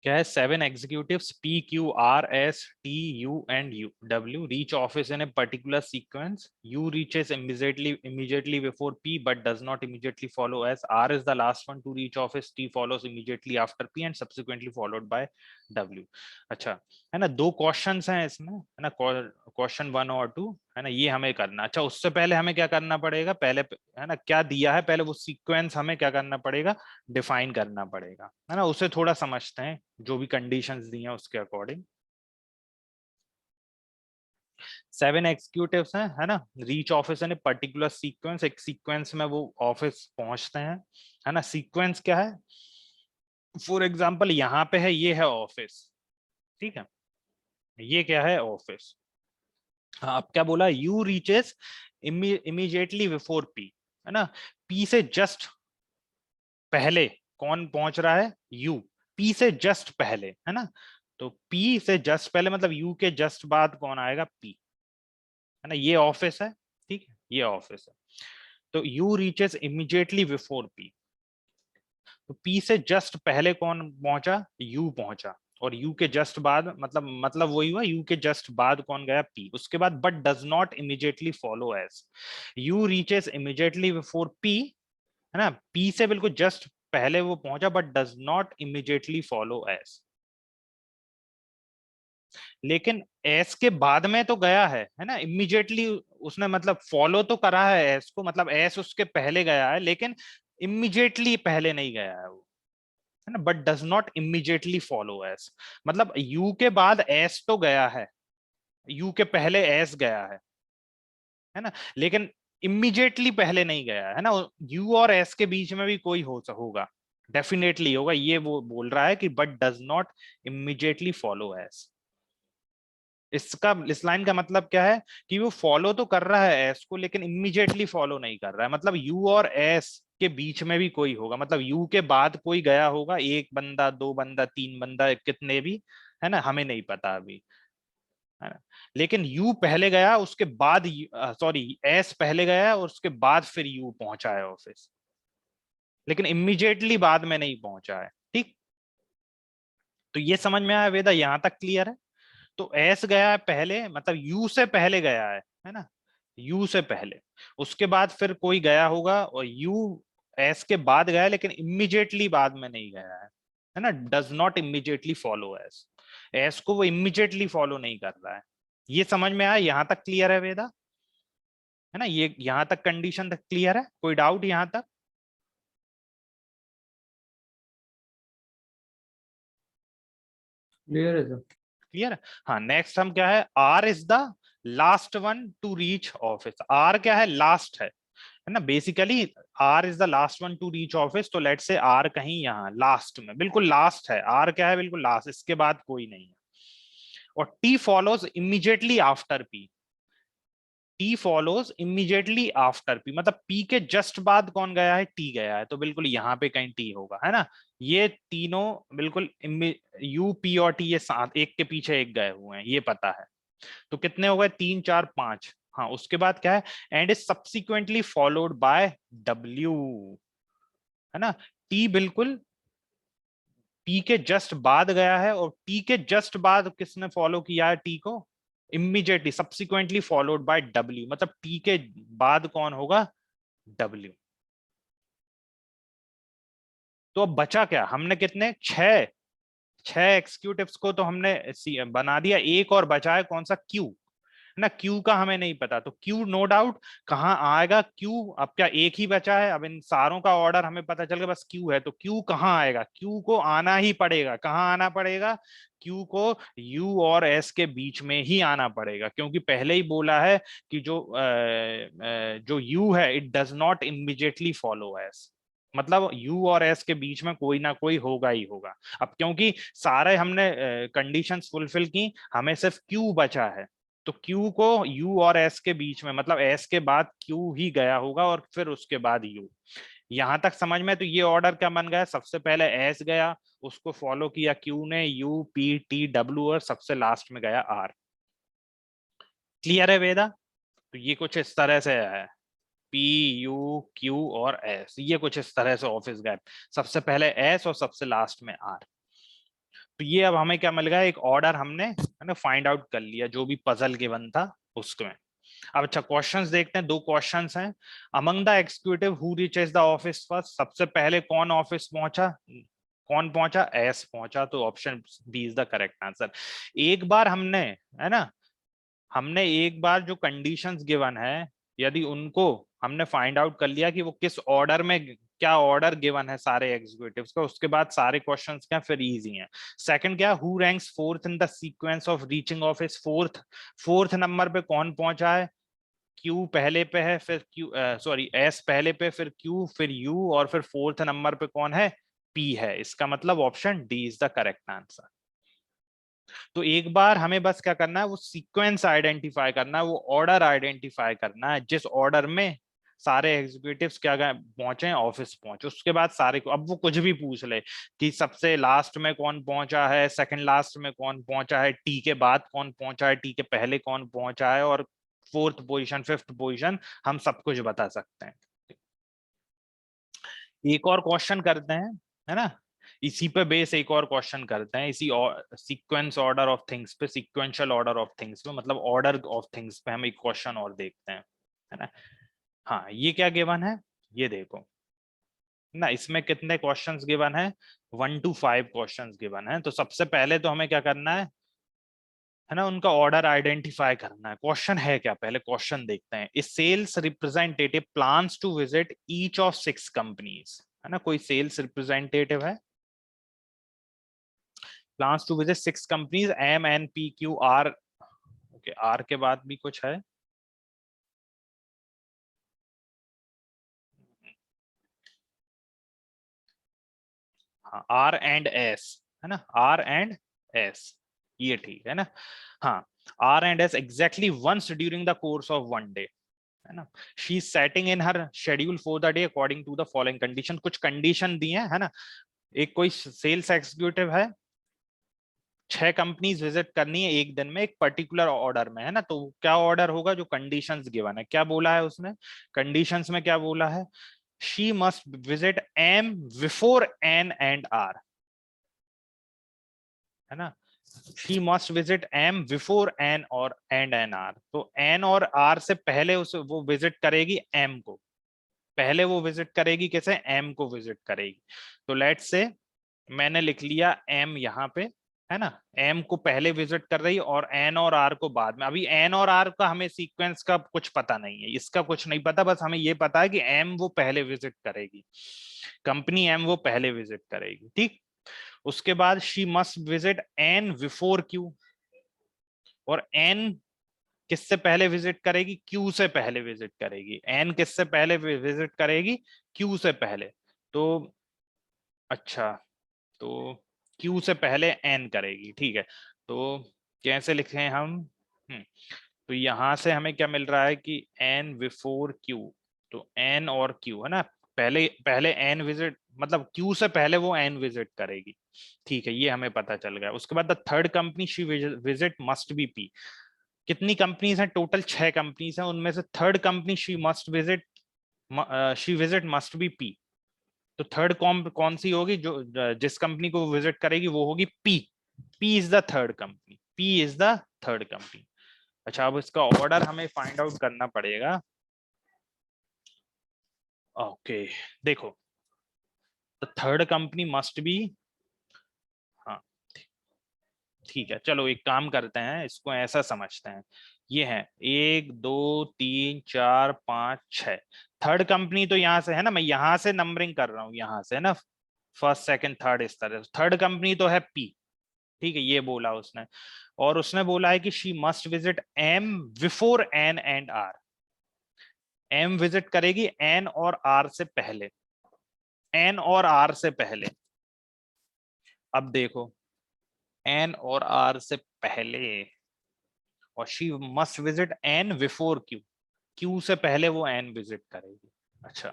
क्या है, 7 executives P Q R S T U and W reach office in a particular sequence. U reaches immediately before P but does not immediately follow S. R is the last one to reach office. T follows immediately after P and subsequently followed by W. अच्छा है ना, दो questions हैं इसमें, है ना, question 1 और 2, है ना, ये हमें करना। अच्छा उससे पहले हमें क्या करना पड़ेगा, पहले है ना क्या दिया है, पहले वो सीक्वेंस हमें क्या करना पड़ेगा, डिफाइन करना पड़ेगा, है ना, उसे थोड़ा समझते हैं जो भी कंडीशंस दी हैं उसके अकॉर्डिंग। 7 एग्जीक्यूटिव्स हैं, है ना, reach office in a particular sequence, एक सीक्वेंस में वो ऑफिस पहुंचते हैं, है ना। सीक्वेंस क्या है, फॉर एग्जांपल यहाँ पे है, ये है ऑफिस, ठीक है, ये क्या है ऑफिस। हाँ, अब क्या बोला, you reaches immediately before P, है ना, पी से जस्ट पहले कौन पहुंच रहा है, यू, पी से जस्ट पहले, है ना, तो पी से जस्ट पहले मतलब यू के जस्ट बाद कौन आएगा, पी, है ना, ये ऑफिस है, ठीक है, ये ऑफिस है। तो you reaches immediately before P, तो पी से जस्ट पहले कौन पहुंचा, यू पहुंचा, और यू के जस्ट बाद मतलब वही हुआ, यू के जस्ट बाद कौन गया, पी, उसके बाद but does not immediately follow S, you reaches immediately before P, है ना, पी से बिल्कुल जस्ट पहले वो पहुंचा but does not immediately follow S, लेकिन एस के बाद में तो गया है ना, इमीडिएटली उसने मतलब फॉलो तो करा है एस को, मतलब एस उसके पहले गया है, लेकिन इमीडिएटली पहले नहीं गया है वो, है ना, but does not immediately follow S, मतलब यू के बाद एस तो गया है, यू के पहले एस गया है ना, लेकिन इमीडिएटली पहले नहीं गया है ना, यू और एस के बीच में भी कोई होगा, डेफिनेटली होगा, ये वो बोल रहा है कि but does not immediately follow S. इसका, इस लाइन का मतलब क्या है कि वो फॉलो तो कर रहा है एस को, लेकिन इमीडिएटली फॉलो नहीं कर रहा है, मतलब यू और एस के बीच में भी कोई होगा, मतलब यू के बाद कोई गया होगा, एक बंदा, दो बंदा, तीन बंदा, कितने भी, है ना, हमें नहीं पता अभी, है ना, लेकिन यू पहले गया, उसके बाद सॉरी एस पहले गया और उसके बाद फिर यू पहुंचा है ऑफिस, लेकिन इमीडिएटली बाद में नहीं पहुंचा है, ठीक। तो ये समझ में आया वेदा, यहां तक क्लियर है। तो एस गया है पहले, मतलब यू से पहले गया है ना, यू से पहले, उसके बाद फिर कोई गया होगा, और यू एस के बाद गया है, लेकिन इमीडिएटली बाद में नहीं गया है ना, does not immediately follow S, S को वो इमीडिएटली फॉलो नहीं कर रहा है। ये समझ में आया, यहां तक क्लियर है वेदा, है ना, ये यहां तक कंडीशन तक क्लियर है, कोई डाउट यहां तक। क्लियर है सर। क्लियर है। हाँ, नेक्स्ट हम क्या है, R is the last one to reach office, R क्या है, लास्ट है ना, basically R is the last one to reach office, तो लेट्स से आर कहीं यहाँ लास्ट में, बिल्कुल लास्ट है, आर क्या है, बिल्कुल लास्ट, इसके बाद कोई नहीं है, और T follows immediately after P, T follows immediately after P, मतलब पी के जस्ट बाद कौन गया है, टी गया है, तो बिल्कुल यहाँ पे कहीं टी होगा, है ना, ये तीनों बिल्कुल यू पी और टी ये साथ एक के पीछे एक गए हुए हैं, ये पता है। तो कितने हो गए, 3 4 5, हाँ, उसके बाद क्या है, and is subsequently followed by W, है ना, टी बिल्कुल पी के जस्ट बाद गया है, और टी के जस्ट बाद किसने फॉलो किया है टी को, immediately subsequently followed by W, मतलब टी के बाद कौन होगा, डब्ल्यू। तो अब बचा क्या, हमने कितने, छह, छह एक्सिक्यूटिव्स को तो हमने बना दिया, एक और बचा है कौन सा, क्यू, है ना, क्यू का हमें नहीं पता, तो क्यू नो डाउट कहाँ आएगा, क्यू अब क्या एक ही बचा है, अब इन सारों का ऑर्डर हमें पता चल गया, बस क्यू है, तो क्यू कहाँ आएगा, क्यू को आना ही पड़ेगा, कहाँ आना पड़ेगा, क्यू को यू और एस के बीच में ही आना पड़ेगा, क्योंकि पहले ही बोला है कि जो यू है it does not immediately follow S, मतलब यू और एस के बीच में कोई ना कोई होगा ही होगा। अब क्योंकि सारे हमने कंडीशंस फुलफिल की, हमें सिर्फ क्यू बचा है, तो Q को U और S के बीच में, मतलब S के बाद Q ही गया होगा और फिर उसके बाद U। यहां तक समझ में, तो ये ऑर्डर क्या बन गया, सबसे पहले S गया, उसको फॉलो किया Q ने, U P T W, और सबसे लास्ट में गया R। क्लियर है वेदा, तो ये कुछ इस तरह से है, P U Q और S, ये कुछ इस तरह से ऑफिस गए, सबसे पहले S और सबसे लास्ट में R। तो ये अब हमें क्या मिल गया, एक ऑर्डर हमने है ना फाइंड आउट कर लिया जो भी पजल गिवन था उसमें। अब अच्छा क्वेश्चंस देखते हैं, दो क्वेश्चंस हैं। Among the executive who reaches the office first, सबसे पहले कौन ऑफिस पहुंचा, कौन पहुंचा, एस पहुंचा, तो option B is the correct answer. एक बार हमने, है ना, हमने एक बार जो कंडीशंस गिवन है, यदि उनको हमने फाइंड आउट कर लिया कि वो किस ऑर्डर में, क्या ऑर्डर गिवन है सारे एग्जीक्यूटिव्स का, उसके बाद सारे क्वेश्चंस क्या फिर इजी हैं। सेकंड क्या, who ranks fourth in the sequence of reaching office, fourth, fourth number पे कौन पहुंचा है, क्यू पहले पे है, फिर क्यू, सॉरी एस पहले पे, फिर क्यू, फिर यू, और फिर फोर्थ नंबर पे कौन है, पी है। इसका मतलब option D is the correct answer. तो एक बार हमें बस क्या करना है, वो सीक्वेंस आइडेंटिफाई करना है, वो ऑर्डर आइडेंटिफाई करना है जिस ऑर्डर में सारे एग्जीक्यूटिव्स क्या गए, पहुंचे, ऑफिस पहुंचे। उसके बाद सारे को, अब वो कुछ भी पूछ ले कि सबसे लास्ट में कौन पहुंचा है, सेकंड लास्ट में कौन पहुंचा है, टी के बाद कौन पहुंचा है, टी के पहले कौन पहुंचा है, और फोर्थ पोजीशन, फिफ्थ पोजीशन, हम सब कुछ बता सकते हैं। एक और क्वेश्चन करते हैं, है ना, इसी पे बेस एक और क्वेश्चन करते हैं, इसी सीक्वेंस ऑर्डर ऑफ थिंग्स पे, सीक्वेंशियल ऑर्डर ऑफ थिंग्स पे, मतलब ऑर्डर ऑफ थिंग्स पे हम एक क्वेश्चन और देखते हैं, है ना। हाँ, ये क्या गिवन है, ये देखो ना, इसमें कितने क्वेश्चंस गिवन है, 1 to 5 क्वेश्चंस गिवन है। तो सबसे पहले तो हमें क्या करना है ना, उनका ऑर्डर आइडेंटिफाई करना है। क्वेश्चन है क्या, पहले क्वेश्चन देखते हैं। A sales representative plans to visit each of 6 companies, है ना, कोई सेल्स रिप्रेजेंटेटिव है, plans to visit 6 companies, M N P Q R, okay, R के बाद भी कुछ है, हाँ, आर एंड एस, है ना, आर एंड एस, ये ठीक है ना। हाँ, R and S exactly once during the course of 1 day, है ना। She is setting in her schedule for the day according to the following condition, कुछ कंडीशन दी है ना। एक कोई सेल्स एग्जीक्यूटिव है, 6 कंपनीज विजिट करनी है एक दिन में एक पर्टिकुलर ऑर्डर में, है ना। तो क्या ऑर्डर होगा, जो कंडीशंस गिवन है, क्या बोला है उसने, कंडीशंस में क्या बोला है, she must visit M before N and R, है ना, she must visit M before N और एंड एन आर। तो एन और आर से पहले उसे वो विजिट करेगी एम को, पहले वो विजिट करेगी कैसे, एम को विजिट करेगी। तो लेट्स से मैंने लिख लिया एम यहाँ पे, है ना, एम को पहले विजिट कर रही और एन और आर को बाद में। अभी एन और आर का हमें सीक्वेंस का कुछ पता नहीं है, इसका कुछ नहीं पता, बस हमें ये पता है कि एम वो पहले विजिट करेगी, कंपनी एम वो पहले विजिट करेगी, ठीक। उसके बाद she must visit N before Q, और एन किससे पहले विजिट करेगी, क्यू से पहले विजिट करेगी। एन किससे पहले विजिट करेगी, क्यू से पहले। तो अच्छा, तो क्यू से पहले एन करेगी, ठीक है। तो कैसे लिखें हम, तो यहां से हमें क्या मिल रहा है कि एन बिफोर क्यू, तो एन और क्यू, है ना, पहले पहले एन विजिट, मतलब क्यू से पहले वो एन विजिट करेगी, ठीक है, ये हमें पता चल गया। उसके बाद the third company she visit must be P. कितनी कंपनीज हैं, टोटल 6 कंपनीज हैं, उनमें से third company she must visit, she visit must be P. तो थर्ड कौन सी होगी, जो जिस कंपनी को विजिट करेगी वो होगी P, P is the third company, P is the third company. अच्छा, अब इसका ऑर्डर हमें फाइंड आउट करना पड़ेगा। ओके, देखो, the third company must be, हाँ, ठीक है, चलो एक काम करते हैं, इसको ऐसा समझते हैं, ये है 1 2 3 4 5 6, थर्ड कंपनी तो यहाँ से है ना, मैं यहाँ से नंबरिंग कर रहा हूँ, यहाँ से है ना, फर्स्ट सेकंड थर्ड इस तरह, थर्ड कंपनी तो है पी, ठीक है, ये बोला उसने। और उसने बोला है कि she must visit M before N and R, M visit करेगी एन और आर से पहले, एन और आर से पहले। अब देखो, एन और आर से पहले, और she must visit N before Q, Q से पहले वो एन विजिट करेगी। अच्छा,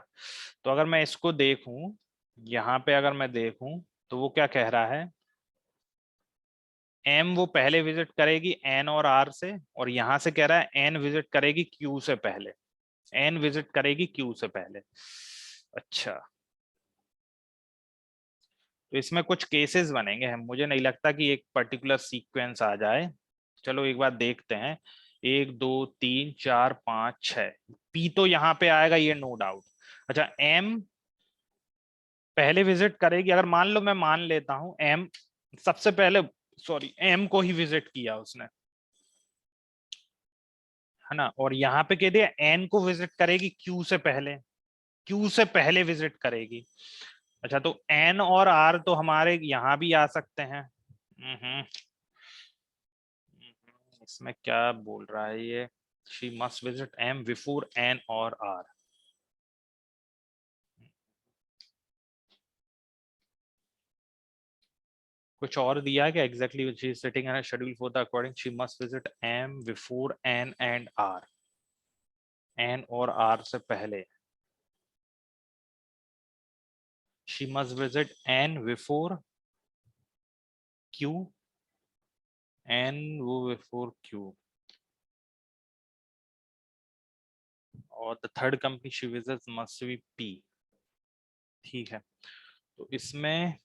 तो अगर मैं इसको देखूं, यहाँ पे अगर मैं देखूं, तो वो क्या कह रहा है, एम वो पहले विजिट करेगी एन और आर से, और यहां से कह रहा है एन विजिट करेगी क्यू से पहले, एन विजिट करेगी क्यू से पहले। अच्छा, तो इसमें कुछ केसेस बनेंगे, हम मुझे नहीं लगता कि एक पर्टिकुलर सीक्वेंस आ जाए। चलो एक बार देखते हैं। 1 2 3 4 5 6, पी तो यहाँ पे आएगा, ये नो डाउट। अच्छा, एम पहले विजिट करेगी, अगर मान लो मैं मान लेता हूं एम सबसे पहले, सॉरी एम को ही विजिट किया उसने, है ना, और यहाँ पे कह दिया एन को विजिट करेगी क्यू से पहले, क्यू से पहले विजिट करेगी। अच्छा, तो एन और आर तो हमारे यहाँ भी आ सकते हैं। इसमें क्या बोल रहा है ये, she must visit M before N और आर। कुछ और दिया है क्या exactly, she is sitting in schedule for the according she must visit M before N and R, N और आर से पहले। She must visit N before Q, N वो बिफोर क्यू, और the third company she visits must be P. ठीक है, तो इसमें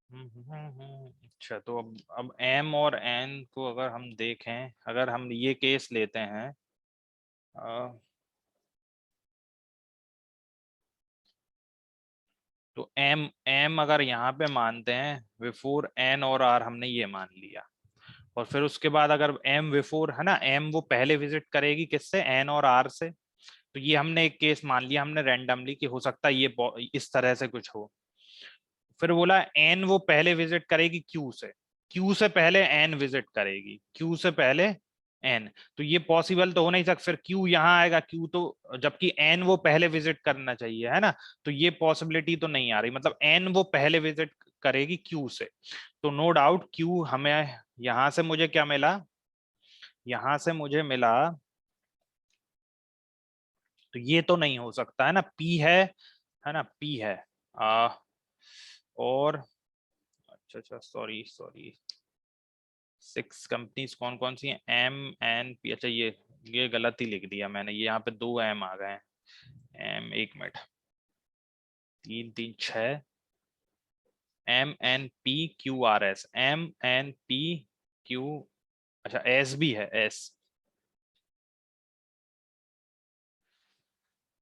अच्छा, तो अब एम और एन को अगर हम देखें, अगर हम ये केस लेते हैं, तो एम एम अगर यहाँ पे मानते हैं बिफोर एन और आर, हमने ये मान लिया, और फिर उसके बाद अगर एम बिफोर, है ना, एम वो पहले विजिट करेगी किससे, एन और आर से, तो ये हमने एक केस मान लिया हमने रैंडमली कि हो सकता है ये इस तरह से कुछ हो। फिर बोला एन वो पहले विजिट करेगी क्यू से, क्यू से पहले एन विजिट करेगी, क्यू से पहले एन, तो ये पॉसिबल तो हो नहीं सकता, फिर क्यू यहाँ आएगा, क्यू तो, जबकि एन वो पहले विजिट करना चाहिए, है ना, तो ये पॉसिबिलिटी तो नहीं आ रही, मतलब एन वो पहले विजिट करेगी क्यू से, तो नो डाउट क्यू हमें, यहां से मुझे क्या मिला, यहां से मुझे मिला, तो ये तो नहीं हो सकता, है ना, पी है ना, पी है। आ, और अच्छा अच्छा, सॉरी सॉरी, 6 कंपनीज कौन कौन सी हैं, एम एन पी, अच्छा ये गलत ही लिख दिया मैंने, ये यहाँ पे 2 एम आ गए हैं, एम, एक minute, 3 3 6, M N P Q R S, M N P Q, अच्छा एस भी है, एस,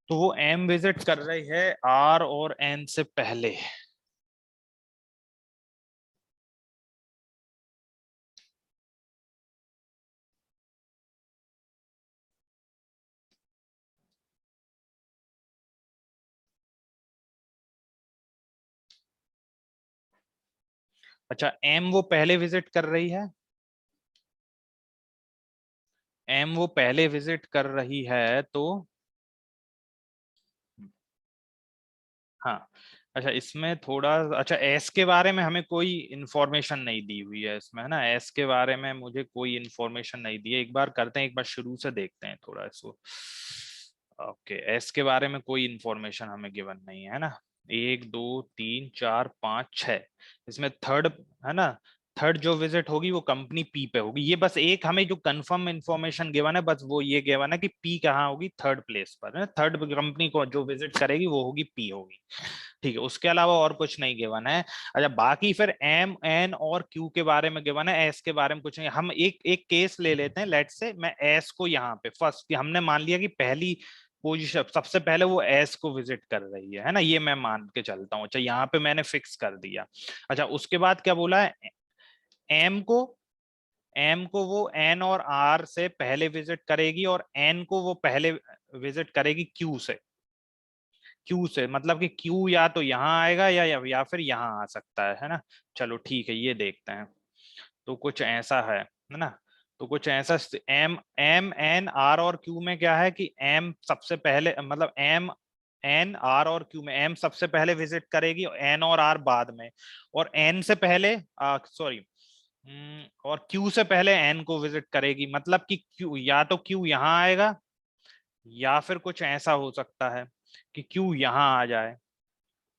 तो वो एम विजिट कर रही है आर और एन से पहले। अच्छा, एम वो पहले विजिट कर रही है, एम वो पहले विजिट कर रही है तो, हाँ, अच्छा इसमें थोड़ा, अच्छा एस के बारे में हमें कोई इंफॉर्मेशन नहीं दी हुई है इसमें, है ना, एस के बारे में मुझे कोई इंफॉर्मेशन नहीं दी है, एक बार करते हैं, एक बार शुरू से देखते हैं थोड़ा इसको। ओके, एस के बारे में कोई इंफॉर्मेशन हमें गिवन नहीं है ना, 1 2 3 4 5 6, इसमें थर्ड, है ना, थर्ड जो विजिट होगी वो कंपनी पी पे होगी, ये बस एक हमें जो कंफर्म इंफॉर्मेशन गिवन है, बस वो ये गिवन है कि पी कहाँ होगी, थर्ड प्लेस पर, है, थर्ड कंपनी को जो विजिट करेगी वो होगी पी होगी। ठीक है, उसके अलावा और कुछ नहीं गिवन है। अच्छा, बाकी फिर एम एन और क्यू के बारे में गिवन है, एस के बारे में कुछ नहीं। हम एक एक केस ले लेते हैं, लेट से मैं एस को यहाँ पे फर्स्ट, हमने मान लिया कि पहली पोजीशन सबसे पहले वो एस को विजिट कर रही है ना, ये मैं मान के चलता हूँ। अच्छा, यहाँ पे मैंने फिक्स कर दिया। अच्छा, उसके बाद क्या बोला है, एम को, एम को वो एन और आर से पहले विजिट करेगी, और एन को वो पहले विजिट करेगी क्यू से, क्यू से मतलब कि क्यू या तो यहाँ आएगा या फिर यहाँ आ सकता है ना। चलो ठीक है, ये देखते हैं, तो कुछ ऐसा है ना, तो कुछ ऐसा, एम एम एन आर और क्यू में क्या है कि एम सबसे पहले, मतलब एम एन आर और क्यू में एम सबसे पहले विजिट करेगी, एन और आर बाद में, और एन से पहले, सॉरी, और क्यू से पहले एन को विजिट करेगी, मतलब कि क्यू या तो क्यू यहाँ आएगा, या फिर कुछ ऐसा हो सकता है कि क्यू यहाँ आ जाए,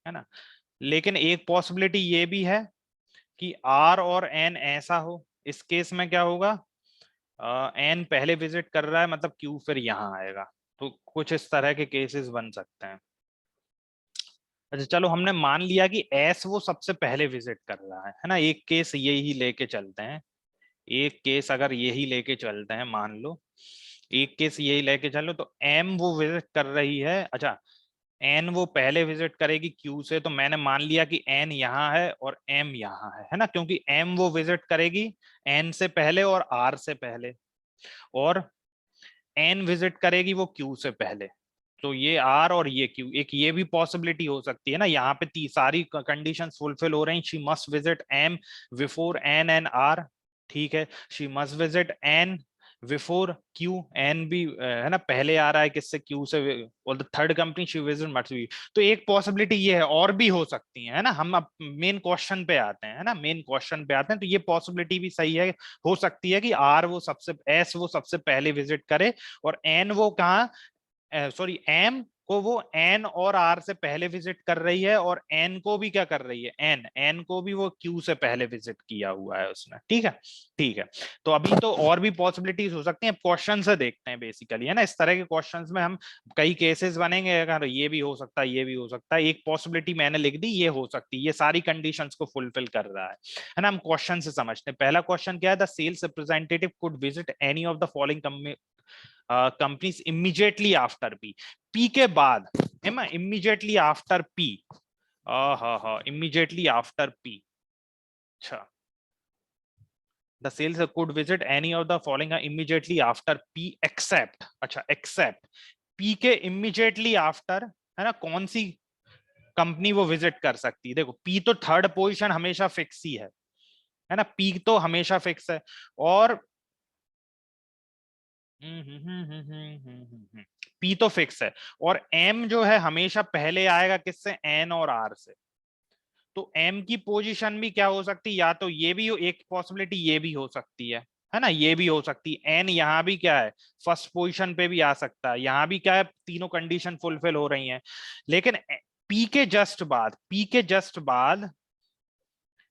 है ना। लेकिन एक पॉसिबिलिटी ये भी है कि आर और एन ऐसा हो, इस केस में क्या होगा, एन पहले विजिट कर रहा है, मतलब क्यू फिर यहाँ आएगा, तो कुछ इस तरह के केसेस बन सकते हैं। अच्छा चलो, हमने मान लिया कि एस वो सबसे पहले विजिट कर रहा है ना, एक केस ये ही लेके चलते हैं, एक केस अगर यही लेके चलते हैं, मान लो एक केस यही लेके चलो, तो एम वो विजिट कर रही है। अच्छा, एन वो पहले विजिट करेगी क्यू से, तो मैंने मान लिया कि एन यहाँ है और एम यहाँ है ना, क्योंकि एम वो विजिट करेगी एन से पहले और आर से पहले, और एन विजिट करेगी वो क्यू से पहले। तो ये आर और ये क्यू, एक ये भी पॉसिबिलिटी हो सकती है ना, यहाँ पे सारी कंडीशंस फुलफिल हो रही, she must visit M before N and R, ठीक है, she must visit N before Q, N भी है ना पहले आ रहा है किससे, क्यू से, और the third company she visit must be. तो एक पॉसिबिलिटी ये है, और भी हो सकती है ना, हम अब मेन क्वेश्चन पे आते हैं, है ना, मेन क्वेश्चन पे आते हैं, तो ये पॉसिबिलिटी भी सही है, हो सकती है कि आर वो सबसे, एस वो सबसे पहले विजिट करे, और एन वो कहाँ, सॉरी एम को वो एन और आर से पहले विजिट कर रही है, और एन को भी क्या कर रही है, एन एन को भी वो क्यू से पहले विजिट किया हुआ है उसने, ठीक है। ठीक है, तो अभी तो और भी पॉसिबिलिटीज हो सकती हैं, क्वेश्चन से देखते हैं बेसिकली, है ना, इस तरह के क्वेश्चंस में हम कई केसेस बनेंगे, अगर ये भी हो सकता है, ये भी हो सकता है, एक पॉसिबिलिटी मैंने लिख दी, ये हो सकती है, ये सारी कंडीशंस को फुलफिल कर रहा है ना। हम क्वेश्चन से समझते हैं, पहला क्वेश्चन क्या है, the sales representative could visit any of the following companies immediately after P, P के बाद है ना, इमीडिएटली आफ्टर पी, हाँ इमीडिएटली आफ्टर पी। अच्छा, the sales could visit any of the following immediately after P except, अच्छा except P के immediately after, है ना, कौन सी कंपनी वो विजिट कर सकती है, देखो पी तो थर्ड पोजीशन हमेशा फिक्स ही है ना, पी तो हमेशा फिक्स है, और पी तो फिक्स है, और एम जो है हमेशा पहले आएगा किससे, एन और आर से, तो एम की पोजीशन भी क्या हो सकती है, या तो ये भी हो, एक पॉसिबिलिटी ये भी हो सकती है ना, ये भी हो सकती है, एन यहाँ भी क्या है, फर्स्ट पोजीशन पे भी आ सकता है, यहाँ भी क्या है, तीनों कंडीशन फुलफिल हो रही हैं, लेकिन पी के जस्ट बाद, पी के जस्ट बाद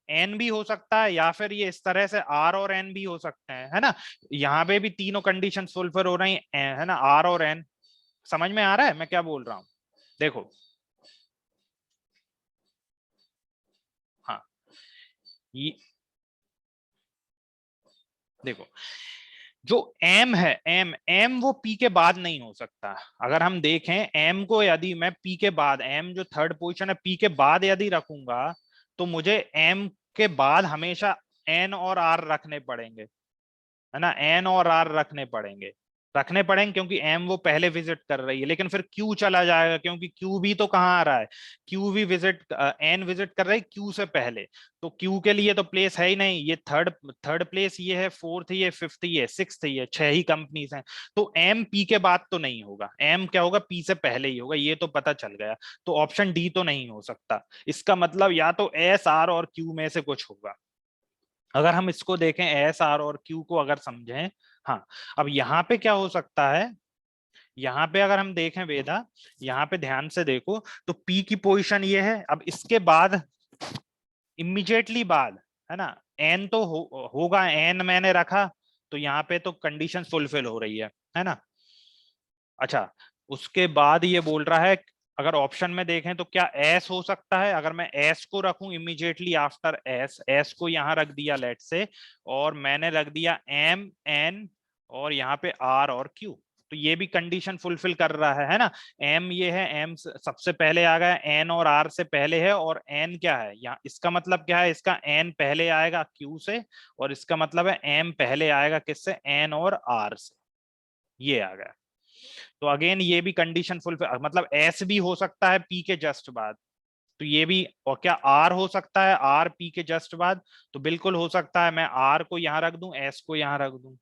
एन भी हो सकता है, या फिर ये इस तरह से आर और एन भी हो सकते हैं, है ना, यहाँ पे भी तीनों कंडीशन फुलफिल हो रही है ना, आर और एन। समझ में आ रहा है मैं क्या बोल रहा हूँ, देखो, हाँ ये देखो, जो एम है, एम एम वो पी के बाद नहीं हो सकता, अगर हम देखें एम को, यदि मैं पी के बाद, एम जो थर्ड पोजीशन है पी के बाद यदि रखूंगा, तो मुझे एम के बाद हमेशा एन और आर रखने पड़ेंगे, है ना, एन और आर रखने पड़ेंगे क्योंकि एम वो पहले विजिट कर रही है, लेकिन फिर क्यू चला जाएगा, क्योंकि क्यू भी तो कहाँ आ रहा है, क्यू भी विजिट, एन विजिट कर रही है क्यू से पहले, तो क्यू के लिए तो प्लेस है ही नहीं, ये थर्ड थर्ड प्लेस ये है, फोर्थ ये, फिफ्थ ये, सिक्स्थ ये, छह ही कंपनीज हैं, तो एम पी के बाद तो नहीं होगा, एम क्या होगा, पी से पहले ही होगा, ये तो पता चल गया, तो ऑप्शन डी तो नहीं हो सकता, इसका मतलब या तो एस आर और क्यू में से कुछ होगा, अगर हम इसको देखें एस आर और क्यू को अगर समझें। हाँ, अब यहाँ पे क्या हो सकता है, यहाँ पे अगर हम देखें वेदा, यहाँ पे ध्यान से देखो, तो पी की पोजीशन ये है, अब इसके बाद इमीडिएटली बाद, है ना, एन तो होगा, एन मैंने रखा, तो यहाँ पे तो कंडीशन फुलफिल हो रही है ना। अच्छा, उसके बाद ये बोल रहा है, अगर ऑप्शन में देखें तो क्या एस हो सकता है, अगर मैं एस को रखूं इमीडिएटली आफ्टर एस, एस को यहां रख दिया लेट से, और मैंने रख दिया एम एन, और यहाँ पे आर और क्यू, तो ये भी कंडीशन फुलफिल कर रहा है ना, एम ये है, एम सबसे पहले आ गया, एन और आर से पहले है, और एन क्या है यहाँ, इसका मतलब क्या है, इसका एन पहले आएगा क्यू से, और इसका मतलब है एम पहले आएगा किससे, एन और आर से, ये आ गया, तो अगेन ये भी कंडीशन फुलफिल, मतलब एस भी हो सकता है पी के जस्ट बाद, तो ये भी, और क्या आर हो सकता है, आर पी के जस्ट बाद, तो बिल्कुल हो सकता है, मैं आर को यहां रख दूं, एस को यहां रख दूं,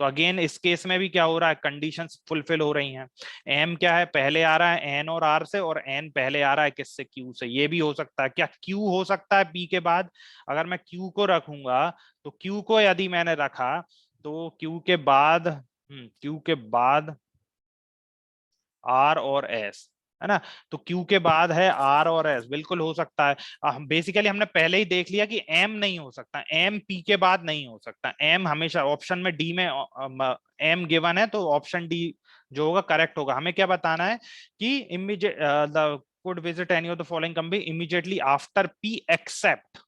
तो अगेन इस केस में भी क्या हो रहा है, कंडीशंस फुलफिल हो रही हैं, एम क्या है, पहले आ रहा है एन और आर से, और एन पहले आ रहा है किससे, क्यू से, ये भी हो सकता है, क्या क्यू हो सकता है पी के बाद, अगर मैं क्यू को रखूंगा, तो क्यू को यदि मैंने रखा, तो क्यू के बाद आर और एस, है ना, तो क्यू के बाद है आर और एस, बिल्कुल हो सकता है, हम बेसिकली हमने पहले ही देख लिया कि एम नहीं हो सकता, एम पी के बाद नहीं हो सकता, एम हमेशा ऑप्शन में, डी में एम गिवन है, तो ऑप्शन डी जो होगा करेक्ट होगा, हमें क्या बताना है कि immediate could visit any of the following company immediately after P except,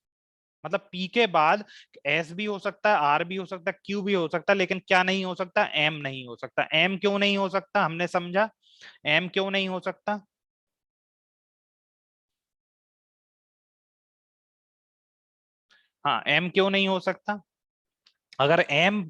मतलब P के बाद S भी हो सकता है, R भी हो सकता है, Q भी हो सकता है, लेकिन क्या नहीं हो सकता? M नहीं हो सकता। M क्यों नहीं हो सकता? हमने समझा M क्यों नहीं हो सकता? हाँ, M क्यों नहीं हो सकता? अगर M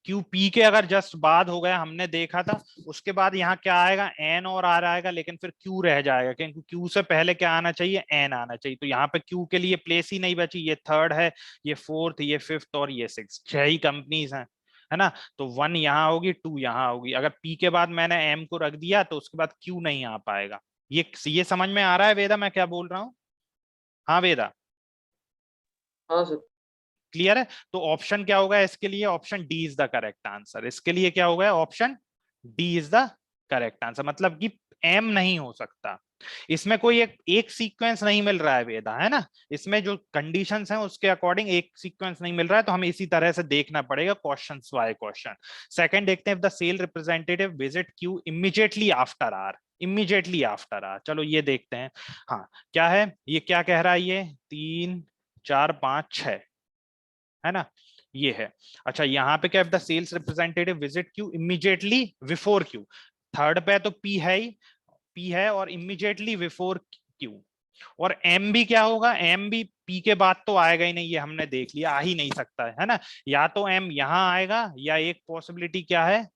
क्यू पी के अगर जस्ट बाद हो गया, हमने देखा था, उसके बाद यहाँ क्या आएगा? एन और आर आएगा, लेकिन फिर क्यू रह जाएगा, क्योंकि क्यू से पहले क्या आना चाहिए? एन आना चाहिए। तो यहाँ पे क्यू के लिए प्लेस ही नहीं बची। ये थर्ड है, ये फोर्थ, ये फिफ्थ और ये सिक्स, 6 ही कंपनीज हैं, है ना। तो 1 यहाँ होगी, 2 यहाँ होगी। अगर पी के बाद मैंने एम को रख दिया तो उसके बाद क्यू नहीं आ पाएगा। ये समझ में आ रहा है वेदा मैं क्या बोल रहा हूँ? हाँ वेदा, हाँ सर। क्लियर है? तो ऑप्शन क्या होगा इसके लिए? Option D is the correct answer. इसके लिए क्या होगा? Option D is the correct answer. मतलब कि एम नहीं हो सकता। इसमें कोई एक सीक्वेंस नहीं मिल रहा है वेदा, है ना। इसमें जो कंडीशंस हैं उसके अकॉर्डिंग एक सीक्वेंस नहीं मिल रहा है, तो हमें इसी तरह से देखना पड़ेगा क्वेश्चन बाय क्वेश्चन। सेकंड देखते हैं, the sale representative visit Q immediately after R. Immediately after R, चलो ये देखते हैं। हाँ, क्या है ये? क्या कह रहा है ये? 3 4 5 6, है ना, ये है। अच्छा, यहाँ पे क्या? The sales representative visit Q immediately before Q. Third पे तो पी है ही, पी है, और इमीडिएटली बिफोर क्यू। और एम भी क्या होगा? एम भी पी के बाद तो आएगा ही नहीं, ये हमने देख लिया, आ ही नहीं सकता है ना। या तो एम यहाँ आएगा, या एक पॉसिबिलिटी क्या है?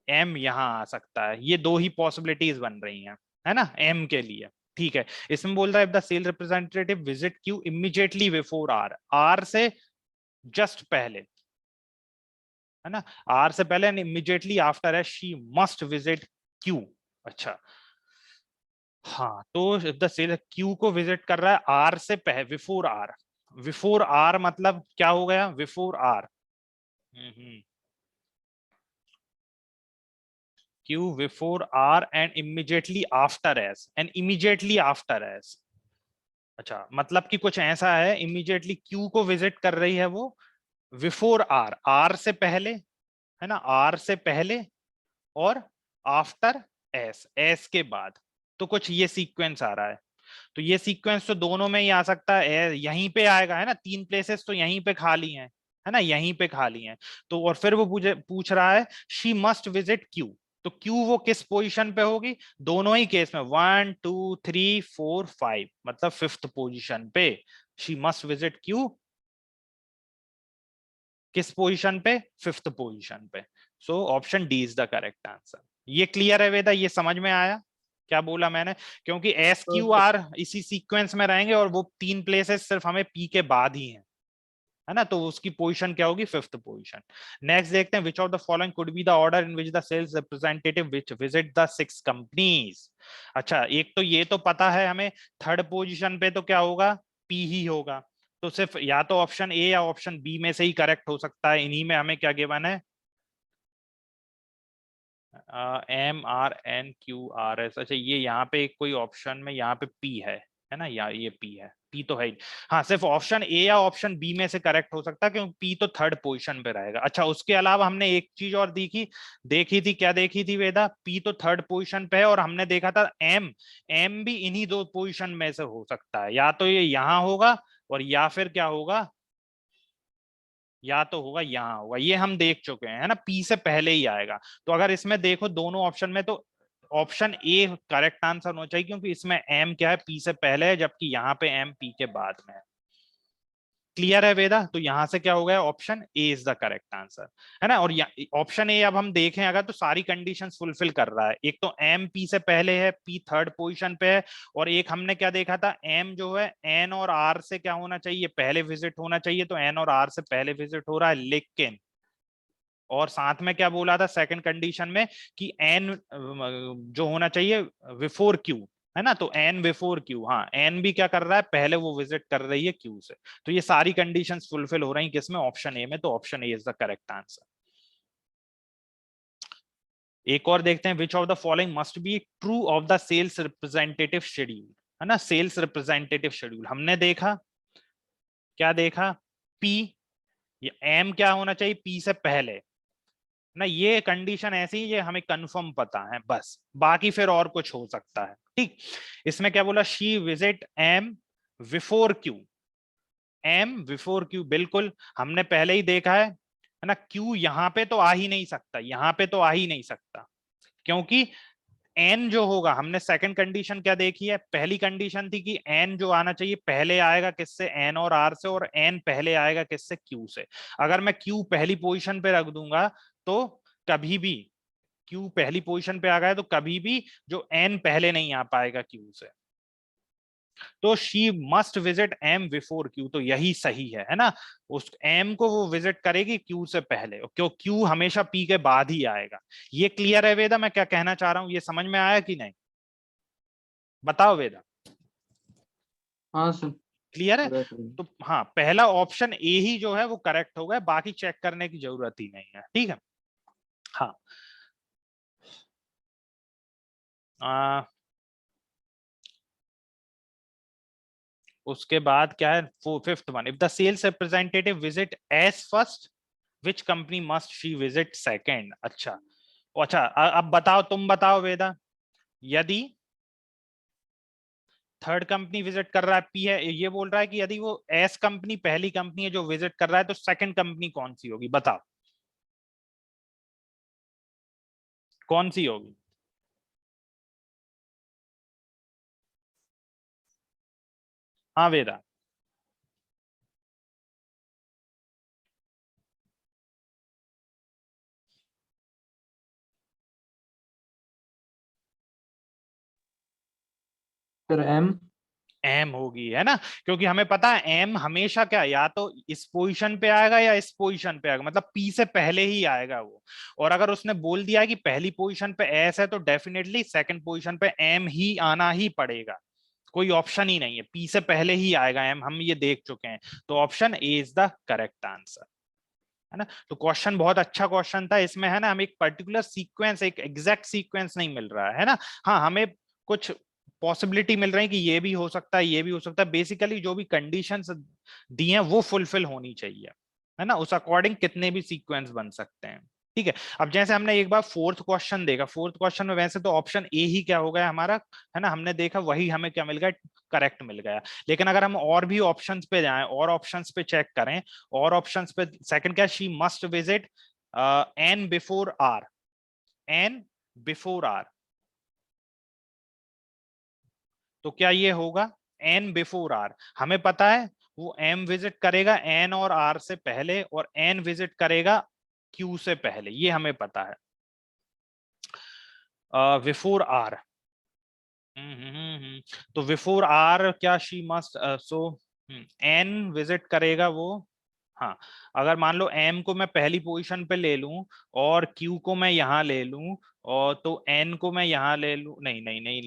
एम यहाँ आ सकता है। ये दो ही पॉसिबिलिटीज बन रही हैं, है ना, एम के लिए। ठीक है, इसमें बोल रहा है the sale representative visit Q immediately before R. R से जस्ट पहले, है ना, आर से पहले, एंड इमीडिएटली आफ्टर है शी मस्ट विजिट क्यू। अच्छा, हाँ, तो द सेल क्यू को विजिट कर रहा है आर से पहले, बिफोर आर। बिफोर आर मतलब क्या हो गया? Before R, Q before R and immediately after S, and immediately after S. अच्छा, मतलब कि कुछ ऐसा है, इमीडिएटली क्यू को विजिट कर रही है वो बिफोर आर, आर से पहले, है ना, आर से पहले, और आफ्टर एस, एस के बाद। तो कुछ ये सीक्वेंस आ रहा है। तो ये सीक्वेंस तो दोनों में ही आ सकता है, यहीं पे आएगा, है ना, 3 प्लेसेस तो यहीं पे खाली हैं, है ना, यहीं पे खाली हैं। तो और फिर वो पूछ रहा है शी मस्ट विजिट क्यू। तो क्यू वो किस पोजीशन पे होगी? दोनों ही केस में 1 2 3 4 5, मतलब फिफ्थ पोजीशन पे। शी मस्ट विजिट क्यू किस पोजीशन पे? फिफ्थ पोजीशन पे। So option D is the correct answer. ये क्लियर है वेदा? ये समझ में आया क्या बोला मैंने? क्योंकि एस हाँ क्यू सर। आर इसी सीक्वेंस में रहेंगे, और वो 3 प्लेसेस सिर्फ हमें पी के बाद ही हैं, है ना। तो उसकी पोजीशन क्या होगी? Fifth position. नेक्स्ट देखते हैं, which of the following could be the order in which the sales representative which visit the 6 companies. अच्छा, एक तो ये तो पता है हमें, थर्ड पोजीशन पे तो क्या होगा? पी ही होगा। तो सिर्फ या तो ऑप्शन ए या ऑप्शन बी में से ही करेक्ट हो सकता है। इन्हीं में हमें क्या गिवन है? M R N Q R S. अच्छा, ये यहाँ पे कोई ऑप्शन में यहाँ पे पी है ना, या ये पी है? पी तो है ही। हाँ, सिर्फ ऑप्शन ए या ऑप्शन बी में से करेक्ट हो सकता है, क्योंकि पी तो थर्ड पोजीशन पे रहेगा। अच्छा, उसके अलावा हमने एक चीज और देखी देखी थी, क्या देखी थी वेदा? पी तो थर्ड पोजीशन पे है, और हमने देखा था एम, एम भी इन्हीं दो पोजीशन में से हो सकता है। या तो ये यहाँ होगा, और या फिर क्या होगा? या तो होगा यहाँ होगा। ये हम देख चुके हैं, है ना, पी से पहले ही आएगा। तो अगर इसमें देखो दोनों ऑप्शन में, तो ऑप्शन ए करेक्ट आंसर होना चाहिए, क्योंकि इसमें एम क्या है? पी से पहले है, जबकि यहाँ पे एम पी के बाद में है। क्लियर है वेदा? तो यहां से क्या हो गया? Option A is the correct answer, है ना। और ऑप्शन ए अब हम देखें अगर, तो सारी कंडीशंस फुलफिल कर रहा है। एक तो एम पी से पहले है, पी थर्ड पोजीशन पे है, और एक हमने क्या देखा था, एम जो है एन और आर से क्या होना चाहिए? पहले विजिट होना चाहिए। तो एन और आर से पहले विजिट हो रहा है, लेकिन और साथ में क्या बोला था सेकंड कंडीशन में? कि एन जो होना चाहिए बिफोर क्यू, है ना। तो एन बिफोर क्यू, हाँ, एन भी क्या कर रहा है? पहले वो विजिट कर रही है क्यू से। तो ये सारी कंडीशंस फुलफिल हो रही किसमें? ऑप्शन ए में। तो option A is the correct answer. एक और देखते हैं, which of the following must be true of the sales representative schedule, है ना। सेल्स रिप्रेजेंटेटिव शेड्यूल हमने देखा, क्या देखा? पी, एम क्या होना चाहिए? पी से पहले ना, ये कंडीशन ऐसी है, ये हमें कंफर्म पता है बस, बाकी फिर और कुछ हो सकता है। ठीक, इसमें क्या बोला, she visit M before Q, M before Q, बिल्कुल हमने पहले ही देखा है ना, क्यू यहाँ पे तो आ ही नहीं सकता, यहाँ पे तो आ ही नहीं सकता, क्योंकि एन जो होगा, हमने सेकंड कंडीशन क्या देखी है, पहली कंडीशन थी कि एन जो आना चाहिए पहले आएगा किससे, एन और आर से, और एन पहले आएगा किससे, क्यू से। अगर मैं क्यू पहली पोजीशन पे रख दूंगा तो कभी भी, क्यू पहली पोजीशन पे आ गया तो कभी भी जो एन पहले नहीं आ पाएगा क्यू से। तो she must visit M before Q, तो यही सही है ना, उस एम को वो विजिट करेगी क्यू से पहले, क्यों, क्यू हमेशा पी के बाद ही आएगा। ये क्लियर है वेदा, मैं क्या कहना चाह रहा हूं, ये समझ में आया कि नहीं, बताओ वेदा। हाँ सर। क्लियर है? पूरा करेंगे। तो हाँ, पहला ऑप्शन ए ही जो है वो करेक्ट होगा, बाकी चेक करने की जरूरत ही नहीं है। ठीक है, हाँ। आ, उसके बाद क्या है, fifth one, if the sales representative visit S first, which company must she visit second. अच्छा, अच्छा, अब बताओ, तुम बताओ वेदा, यदि थर्ड कंपनी विजिट कर रहा है, पी है, ये बोल रहा है कि यदि वो एस कंपनी पहली कंपनी है जो विजिट कर रहा है, तो सेकंड कंपनी कौन सी होगी, बताओ कौन सी होगी। हाँ वेदा। फिर एम। एम होगी, है ना, क्योंकि हमें पता है एम हमेशा क्या, या तो इस पोजीशन पे आएगा या इस पोजीशन पे आएगा, मतलब पी से पहले ही आएगा वो। और अगर उसने बोल दिया है कि पहली पोजीशन पे एस है, तो डेफिनेटली सेकंड पोजीशन पे एम ही आना ही पड़ेगा, कोई ऑप्शन ही नहीं है, पी से पहले ही आएगा एम, हम ये देख चुके हैं। तो option A is the correct answer, है ना। तो क्वेश्चन बहुत अच्छा क्वेश्चन था, इसमें है ना हमें एक पर्टिकुलर सीक्वेंस, एक एग्जैक्ट सीक्वेंस नहीं मिल रहा है ना। हाँ, हमें कुछ पॉसिबिलिटी मिल रही है कि ये भी हो सकता है, ये भी हो सकता है, बेसिकली जो भी कंडीशंस दी हैं वो फुलफिल होनी चाहिए, है ना, उस अकॉर्डिंग कितने भी सीक्वेंस बन सकते हैं। ठीक है, अब जैसे हमने एक बार फोर्थ क्वेश्चन देखा, फोर्थ क्वेश्चन में वैसे तो ऑप्शन ए ही क्या हो गया हमारा, है ना, हमने देखा वही हमें क्या मिल गया, करेक्ट मिल गया। लेकिन अगर हम और भी ऑप्शंस पे जाएं, और ऑप्शंस पे चेक करें, और ऑप्शंस पे सेकंड क्या, she must visit N before R, N before R, तो क्या ये होगा, एन बिफोर आर, हमें पता है वो एम विजिट करेगा एन और आर से पहले, और एन विजिट करेगा क्यू से पहले, ये हमें पता है, बिफोर आर। तो बिफोर आर क्या, she must, so N visit करेगा वो, हाँ, अगर मान लो एम को मैं पहली पोजीशन पे ले लूं, और क्यू को मैं यहाँ ले लूं, और तो एन को मैं यहाँ ले लूं, नहीं नहीं नहीं,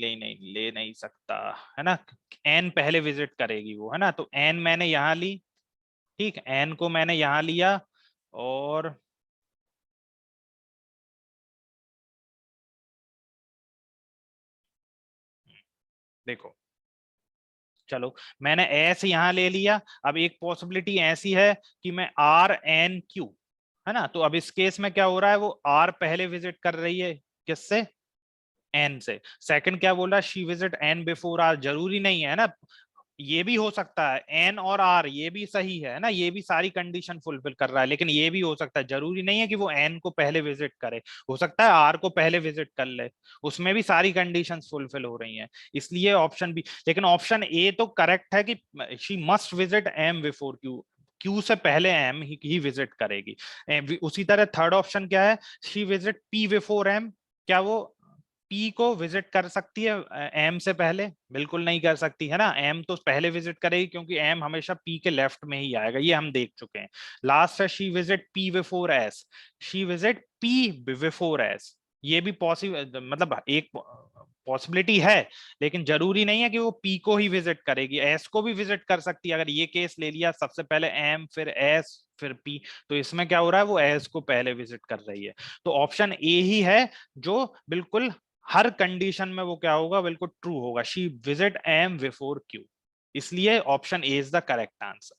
ले नहीं सकता, है ना, एन पहले विजिट करेगी वो, है ना, तो एन मैंने यहाँ ली, ठीक, एन को मैंने यहाँ लिया, और देखो, चलो मैंने एस यहाँ ले लिया, अब एक पॉसिबिलिटी ऐसी है कि मैं आर एन क्यू, है ना, तो अब इस केस में क्या हो रहा है, वो आर पहले विजिट कर रही है किससे, एन से। सेकंड क्या बोल रहा है, she visit N before R, जरूरी नहीं है ना, ये भी हो सकता है एन और आर, ये भी सही है ना, ये भी सारी कंडीशन फुलफिल कर रहा है, लेकिन ये भी हो सकता है, जरूरी नहीं है कि वो एन को पहले विजिट करे, हो सकता है आर को पहले विजिट कर ले, उसमें भी सारी कंडीशंस फुलफिल हो रही हैं, इसलिए ऑप्शन बी। लेकिन ऑप्शन ए तो करेक्ट है कि she must visit M before Q, Q से पहले एम ही विजिट करेगी। उसी तरह थर्ड ऑप्शन क्या है, she visit P before M, क्या वो पी को विजिट कर सकती है एम से पहले, बिल्कुल नहीं कर सकती, है ना, एम तो पहले विजिट करेगी, क्योंकि एम हमेशा पी के लेफ्ट में ही आएगा, ये हम देख चुके हैं। लास्ट है she visit P before S, she visit P before S, ये भी पॉसिबल, मतलब एक पॉसिबिलिटी है, लेकिन जरूरी नहीं है कि वो पी को ही विजिट करेगी, एस को भी विजिट कर सकती है, अगर ये केस ले लिया, सबसे पहले एम फिर एस फिर पी, तो इसमें क्या हो रहा है, वो एस को पहले विजिट कर रही है। तो ऑप्शन ए ही है जो बिल्कुल हर कंडीशन में वो क्या होगा, बिल्कुल ट्रू होगा, she visit M before Q, इसलिए option A is the correct answer.